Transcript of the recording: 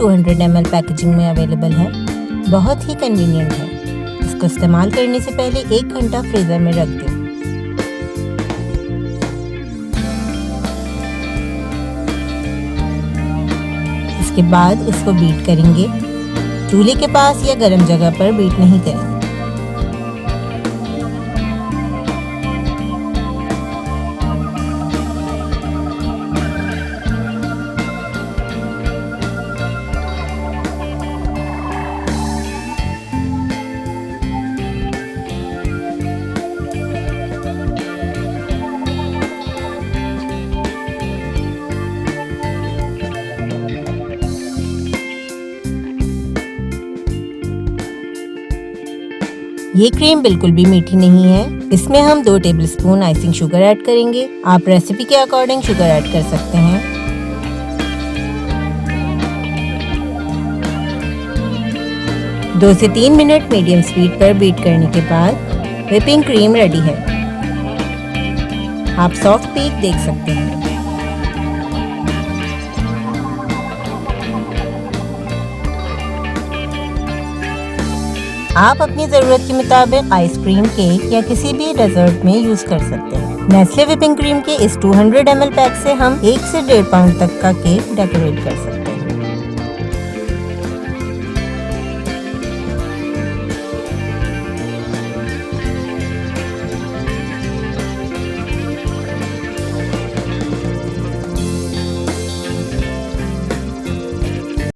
200 ml packaging में available है। बहुत ही कन्वीनियंट है। इसको इस्तेमाल करने से पहले 1 घंटा फ्रीज़र में रख दें। इसके बाद इसको बीट करेंगे। चूल्हे के पास या गर्म जगह पर बीट नहीं करेंगे। ये क्रीम बिल्कुल भी मीठी नहीं है। इसमें हम 2 टेबलस्पून आइसिंग शुगर ऐड करेंगे। आप रेसिपी के अकॉर्डिंग शुगर ऐड कर सकते हैं। दो से 3 मिनट मीडियम स्पीड पर बीट करने के बाद व्हिपिंग क्रीम रेडी है। आप सॉफ्ट पीक देख सकते हैं। आप अपनी ज़रूरत के मुताबिक आइसक्रीम, केक या किसी भी डेजर्ट में यूज़ कर सकते हैं। नेस्ले व्हिपिंग क्रीम के इस 200 ml पैक से हम 1 से 1.5 पाउंड तक का केक डेकोरेट कर सकते हैं।